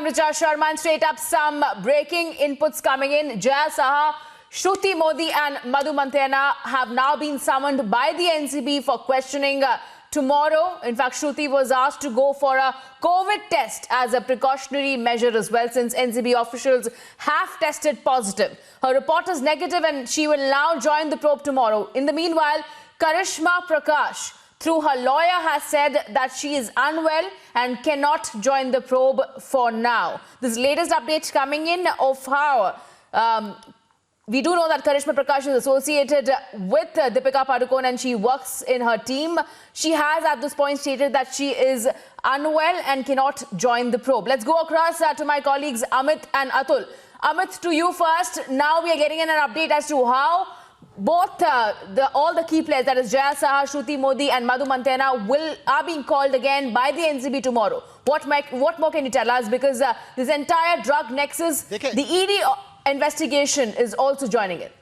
I'm Richa Sharma, and straight up some breaking inputs coming in. Jaya Saha, Shruti Modi and Madhu Mantena have now been summoned by the NCB for questioning tomorrow. In fact, Shruti was asked to go for a COVID test as a precautionary measure as well, since NCB officials have tested positive. Her report is negative and she will now join the probe tomorrow. In the meanwhile, Karishma Prakash, through her lawyer, has said that she is unwell and cannot join the probe for now. This latest update coming in of how we do know that Karishma Prakash is associated with Deepika Padukone and she works in her team. She has at this point stated that she is unwell and cannot join the probe. Let's go across to my colleagues Amit and Atul. Amit, to you first. Now we are getting in an update as to how both all the key players, that is Jaya Saha, Shruti Modi and Madhu Mantena, are being called again by the NCB tomorrow. What more can you tell us? Because this entire drug nexus, the ED investigation is also joining it.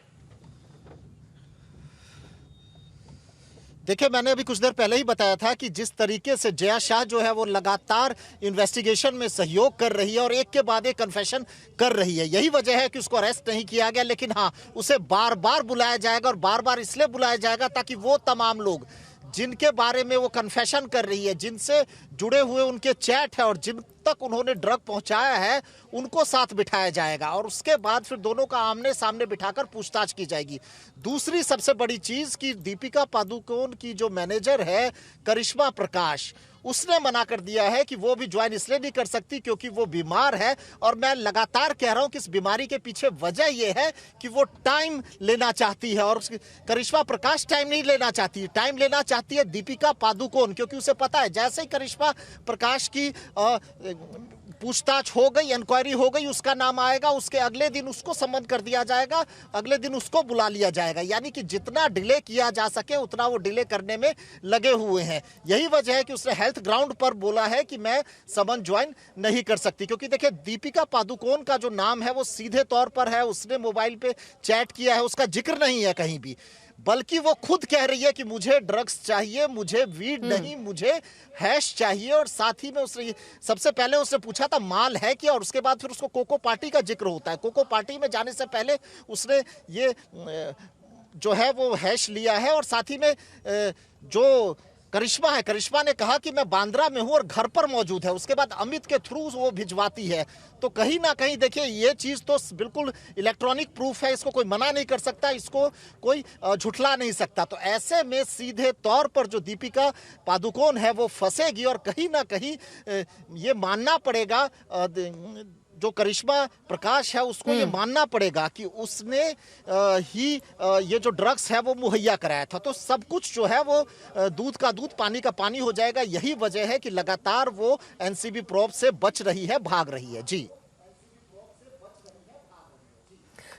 देखिए, मैंने अभी कुछ देर पहले ही बताया था कि जिस तरीके से जया शाह जो है वो लगातार इन्वेस्टिगेशन में सहयोग कर रही है और एक के बाद एक कन्फेशन कर रही है। यही वजह है कि उसको अरेस्ट नहीं किया गया, लेकिन हाँ, उसे बार बार बुलाया जाएगा और बार बार इसलिए बुलाया जाएगा ताकि वो तमाम लोग जिनके बारे में वो कन्फेशन कर रही है, जिनसे जुड़े हुए उनके चैट है और जिन तक उन्होंने ड्रग पहुंचाया है, उनको साथ बिठाया जाएगा और उसके बाद फिर दोनों का आमने सामने बिठाकर पूछताछ की जाएगी। दूसरी सबसे बड़ी चीज कि दीपिका पादुकोण की जो मैनेजर है करिश्मा प्रकाश, उसने मना कर दिया है कि वो भी ज्वाइन इसलिए नहीं कर सकती क्योंकि वो बीमार है। और मैं लगातार कह रहा हूं कि इस बीमारी के पीछे वजह ये है कि वो टाइम लेना चाहती है और करिश्मा प्रकाश टाइम नहीं लेना चाहती, टाइम लेना चाहती है दीपिका पादुकोण, क्योंकि उसे पता है जैसे ही करिश्मा प्रकाश की पूछताछ हो गई, इंक्वायरी हो गई, उसका नाम आएगा, उसके अगले दिन उसको सम्मन कर दिया जाएगा, अगले दिन उसको बुला लिया जाएगा। यानी कि जितना डिले किया जा सके उतना वो डिले करने में लगे हुए हैं। यही वजह है कि उसने हेल्थ ग्राउंड पर बोला है कि मैं सम्मन ज्वाइन नहीं कर सकती, क्योंकि देखिए दीपिका पादुकोण का जो नाम है वो सीधे तौर पर है, उसने मोबाइल पे चैट किया है, उसका जिक्र नहीं है कहीं भी, बल्कि वो खुद कह रही है कि मुझे ड्रग्स चाहिए, मुझे वीड नहीं, मुझे हैश चाहिए। और साथ ही में उसने सबसे पहले उसने पूछा था माल है क्या, और उसके बाद फिर उसको कोको पार्टी का जिक्र होता है। कोको पार्टी में जाने से पहले उसने ये जो है वो हैश लिया है। और साथ ही में जो करिश्मा है, करिश्मा ने कहा कि मैं बांद्रा में हूं और घर पर मौजूद है, उसके बाद अमित के थ्रू वो भिजवाती है। तो कहीं ना कहीं देखिए ये चीज तो बिल्कुल इलेक्ट्रॉनिक प्रूफ है, इसको कोई मना नहीं कर सकता, इसको कोई झुठला नहीं सकता। तो ऐसे में सीधे तौर पर जो दीपिका पादुकोण है वो फंसेगी और कहीं ना कहीं ये मानना पड़ेगा, जो करिश्मा प्रकाश है उसको ये मानना पड़ेगा कि उसने ही ये जो ड्रग्स है वो मुहैया कराया था। तो सब कुछ जो है वो दूध का दूध पानी का पानी हो जाएगा। यही वजह है कि लगातार वो एनसीबी प्रोब से बच रही है, भाग रही है। जी,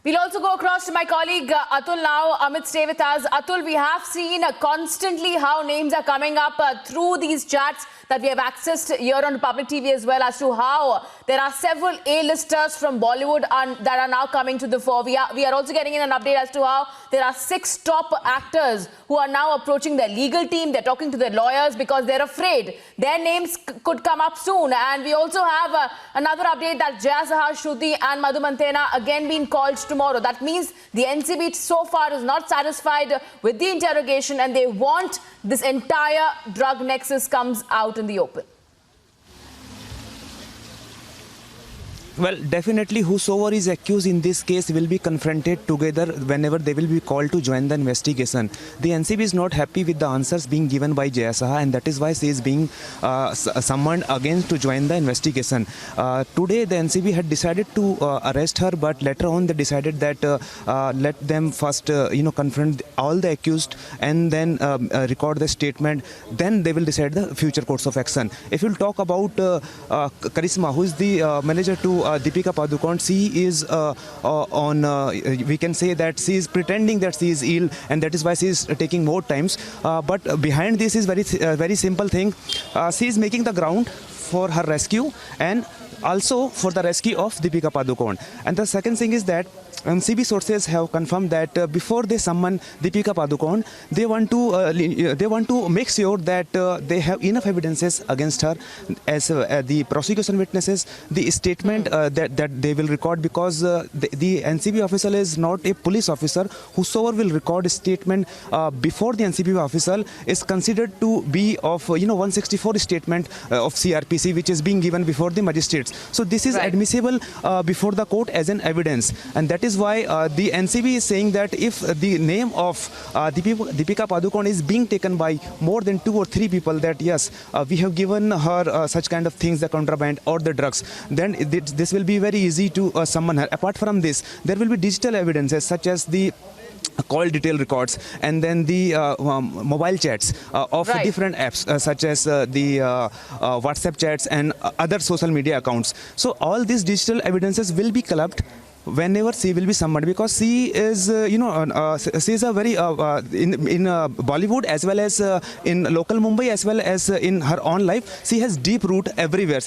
we'll also go across to my colleague Atul now. Amit, stay with us. Atul, we have seen constantly how names are coming up through these chats that we have accessed here on Public TV as well, as to how there are several A-listers from Bollywood that are now coming to the fore. We are also getting in an update as to how there are 6 top actors who are now approaching their legal team. They're talking to their lawyers because they're afraid their names could come up soon. And we also have another update that Jaya Saha, Shruti and Madhu Mantena again being called tomorrow. That means the NCB so far is not satisfied with the interrogation and they want this entire drug nexus comes out in the open. Well, definitely whosoever is accused in this case will be confronted together whenever they will be called to join the investigation. The NCB is not happy with the answers being given by Jaya Saha, and that is why she is being summoned again to join the investigation. Today the NCB had decided to arrest her, but later on they decided that let them first confront all the accused and then record the statement. Then they will decide the future course of action. If you'll talk about Karishma, who is the manager to Deepika Padukone, she is we can say that she is pretending that she is ill and that is why she is taking more times. But behind this is very simple thing. She is making the ground for her rescue, and also for the rescue of Deepika Padukone. And the second thing is that NCB sources have confirmed that before they summon Deepika Padukone, they want to make sure that they have enough evidences against her, as the prosecution witnesses, the statement that they will record, because the NCB official is not a police officer. Whosoever will record a statement before the NCB official is considered to be of 164 statement of CRPC, which is being given before the magistrates. So this is admissible before the court as an evidence, and that is why the NCB is saying that if the name of Deepika Padukone is being taken by more than 2 or 3 people, that yes, we have given her such kind of things, the contraband or the drugs, then this will be very easy to summon her. Apart from this, there will be digital evidences such as the call detail records, and then the mobile chats of different apps such as the WhatsApp chats and other social media accounts. So all these digital evidences will be collapsed whenever she will be summoned, because she is she is a very in Bollywood as well as in local Mumbai as well as in her own life, she has deep root everywhere.